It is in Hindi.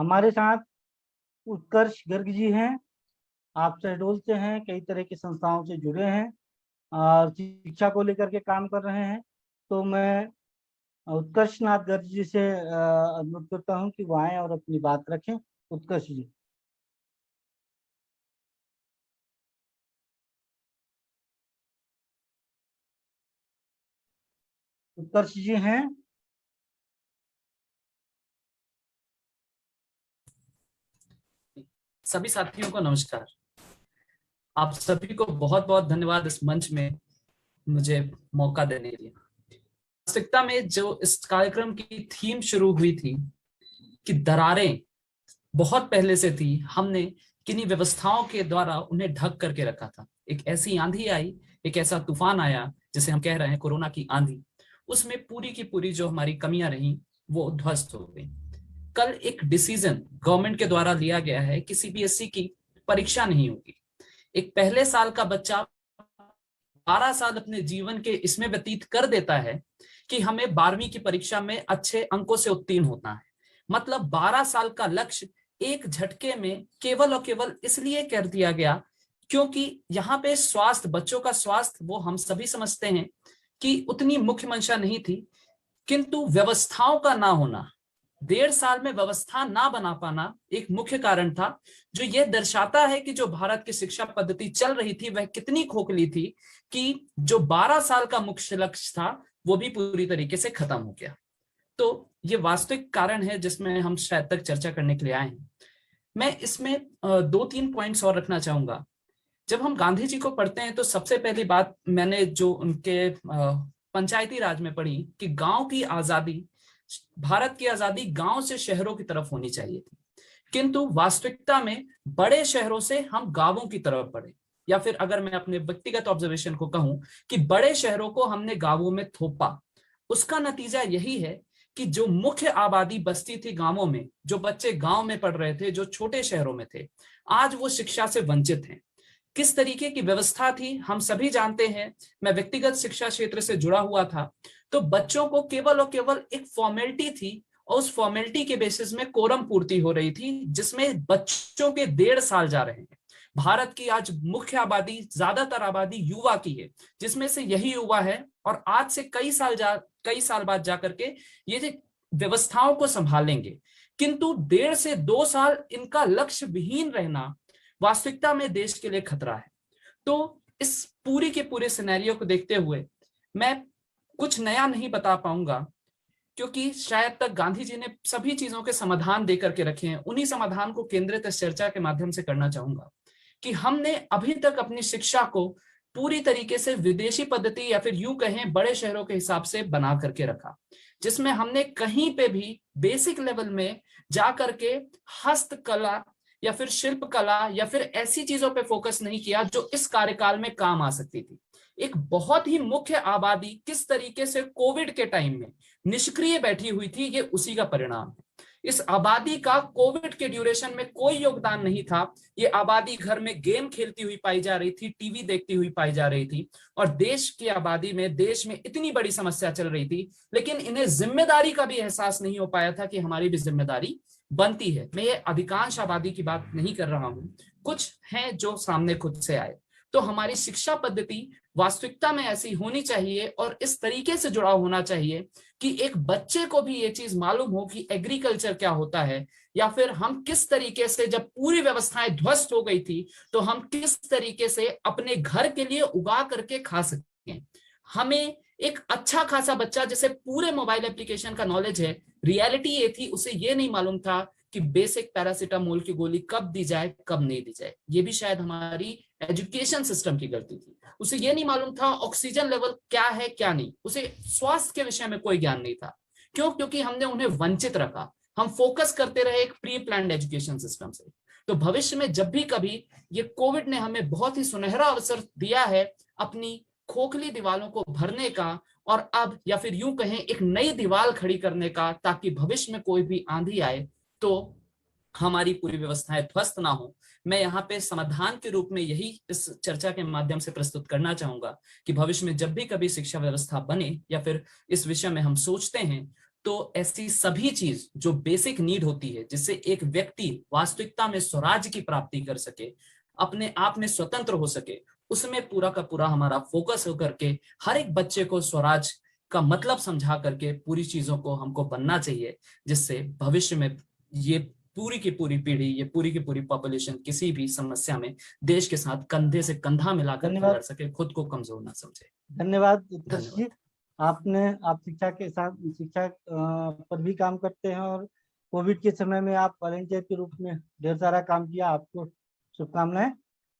हमारे साथ उत्कर्ष गर्ग जी हैं। आप शहडोल से हैं, कई तरह की संस्थाओं से जुड़े हैं और शिक्षा को लेकर के काम कर रहे हैं। तो मैं उत्कर्ष नाथ गर्ग जी से अनुरोध करता हूं कि वो आए और अपनी बात रखें। उत्कर्ष जी। उत्कर्ष जी हैं? सभी साथियों को नमस्कार। आप सभी को बहुत बहुत धन्यवाद इस मंच में मुझे मौका देने के लिए। वास्तविकता में जो इस कार्यक्रम की थीम शुरू हुई थी कि दरारें बहुत पहले से थी, हमने किन्हीं व्यवस्थाओं के द्वारा उन्हें ढक करके रखा था। एक ऐसी आंधी आई, एक ऐसा तूफान आया जिसे हम कह रहे हैं कोरोना की आंधी। उसमें पूरी की पूरी जो हमारी कमियां रही वो ध्वस्त हो गई। कल एक डिसीजन गवर्नमेंट के द्वारा लिया गया है कि सीबीएसई की परीक्षा नहीं होगी। एक पहले साल का बच्चा 12 साल अपने जीवन के इसमें व्यतीत कर देता है कि हमें 12वीं की परीक्षा में अच्छे अंकों से उत्तीर्ण होना है। मतलब 12 साल का लक्ष्य एक झटके में केवल और केवल इसलिए कर दिया गया क्योंकि यहाँ पे स्वास्थ्य, बच्चों का स्वास्थ्य, वो हम सभी समझते हैं कि उतनी मुख्य मंशा नहीं थी, किंतु व्यवस्थाओं का ना होना, 1.5 साल में व्यवस्था ना बना पाना एक मुख्य कारण था, जो यह दर्शाता है कि जो भारत की शिक्षा पद्धति चल रही थी वह कितनी खोखली थी कि जो 12 साल का मुख्य लक्ष्य था वो भी पूरी तरीके से खत्म हो गया। तो ये वास्तविक कारण है जिसमें हम शायद तक चर्चा करने के लिए आए हैं। मैं इसमें 2-3 पॉइंट्स और रखना चाहूंगा। जब हम गांधी जी को पढ़ते हैं तो सबसे पहली बात मैंने जो उनके पंचायती राज में पढ़ी कि गांव की आजादी, भारत की आजादी गांव से शहरों की तरफ होनी चाहिए थी, किंतु वास्तविकता में बड़े शहरों से हम गांवों की तरफ बढ़े, या फिर अगर मैं अपने व्यक्तिगत ऑब्जर्वेशन को कहूं कि बड़े शहरों को हमने गांवों में थोपा। उसका नतीजा यही है कि जो मुख्य आबादी बसती थी गांवों में, जो बच्चे गांव में पढ़ रहे थे, जो छोटे शहरों में थे, आज वो शिक्षा से वंचित हैं। किस तरीके की व्यवस्था थी हम सभी जानते हैं। मैं व्यक्तिगत शिक्षा क्षेत्र से जुड़ा हुआ था, तो बच्चों को केवल और केवल एक फॉर्मेलिटी थी और उस फॉर्मेलिटी के बेसिस में कोरम पूर्ति हो रही थी, जिसमें बच्चों के 1.5 साल जा रहे हैं। भारत की आज मुख्य आबादी, ज्यादातर आबादी युवा की है, जिसमें से यही युवा है और आज से कई साल बाद जाकर के ये व्यवस्थाओं को संभालेंगे। किंतु 1.5 से 2 साल इनका लक्ष्य विहीन रहना वास्तविकता में देश के लिए खतरा है। तो इस पूरी के पूरे सिनेरियो को देखते हुए मैं कुछ नया नहीं बता पाऊंगा, क्योंकि शायद तक गांधी जी ने सभी चीजों के समाधान देकर के रखे हैं। उन्हीं समाधान को केंद्रित इस चर्चा के माध्यम से करना चाहूंगा कि हमने अभी तक अपनी शिक्षा को पूरी तरीके से विदेशी पद्धति या फिर यूं कहें बड़े शहरों के हिसाब से बना करके रखा, जिसमें हमने कहीं पे भी बेसिक लेवल में जा करके हस्तकला या फिर शिल्प कला या फिर ऐसी चीजों पे फोकस नहीं किया जो इस कार्यकाल में काम आ सकती थी। एक बहुत ही मुख्य आबादी किस तरीके से कोविड के टाइम में निष्क्रिय बैठी हुई थी, ये उसी का परिणाम है। इस आबादी का कोविड के ड्यूरेशन में कोई योगदान नहीं था। ये आबादी घर में गेम खेलती हुई पाई जा रही थी, टीवी देखती हुई पाई जा रही थी, और देश की आबादी में, देश में इतनी बड़ी समस्या चल रही थी, लेकिन इन्हें जिम्मेदारी का भी एहसास नहीं हो पाया था कि हमारी भी जिम्मेदारी बनती है। मैं ये अधिकांश आबादी की बात नहीं कर रहा हूं, कुछ हैं जो सामने खुद से आए। तो हमारी शिक्षा पद्धति वास्तविकता में ऐसी होनी चाहिए और इस तरीके से जुड़ा होना चाहिए कि एक बच्चे को भी ये चीज मालूम हो कि एग्रीकल्चर क्या होता है, या फिर हम किस तरीके से, जब पूरी व्यवस्थाएं ध्वस्त हो गई थी, तो हम किस तरीके से अपने घर के लिए उगा करके खा सकते हैं। हमें एक अच्छा खासा बच्चा जिसे पूरे मोबाइल एप्लीकेशन का नॉलेज है, रियलिटी ये थी, उसे ये नहीं मालूम था कि बेसिक पैरासीटामोल की गोली कब दी जाए कब नहीं दी जाए। ये भी शायद हमारी एजुकेशन सिस्टम की गलती थी। उसे ये नहीं मालूम था ऑक्सीजन लेवल क्या है क्या नहीं, उसे स्वास्थ्य के विषय में कोई ज्ञान नहीं था। क्यों? क्योंकि हमने उन्हें वंचित रखा। हम फोकस करते रहे एक प्री प्लान्ड एजुकेशन सिस्टम से। तो भविष्य में जब भी कभी ये कोविड ने हमें बहुत ही सुनहरा अवसर दिया है अपनी खोखली दीवारों को भरने का, और अब या फिर यूं कहें एक नई दीवार खड़ी करने का, ताकि भविष्य में कोई भी आंधी आए तो हमारी पूरी व्यवस्थाएं ध्वस्त ना हो। मैं यहाँ पे समाधान के रूप में यही इस चर्चा के माध्यम से प्रस्तुत करना चाहूंगा कि भविष्य में जब भी कभी शिक्षा व्यवस्था बने या फिर इस विषय में हम सोचते हैं, तो ऐसी सभी चीज जो बेसिक नीड होती है, जिससे एक व्यक्ति वास्तविकता में स्वराज की प्राप्ति कर सके, अपने आप में स्वतंत्र हो सके, उसमें पूरा का पूरा हमारा फोकस होकर के हर एक बच्चे को स्वराज का मतलब समझा करके पूरी चीजों को हमको बनना चाहिए, जिससे भविष्य में ये पूरी की पूरी पीढ़ी, ये पूरी की पूरी पॉपुलेशन किसी भी समस्या में देश के साथ कंधे से कंधा मिलाकर के धन्यवाद। लड़ सके, खुद को कमजोर ना समझे। धन्यवाद उत्कर्ष जी। धन्यवाद। आप शिक्षा के साथ शिक्षा पर भी काम करते हैं और कोविड के समय में आप वॉलंटियर के रूप में ढेर सारा काम किया। आपको शुभकामनाएं।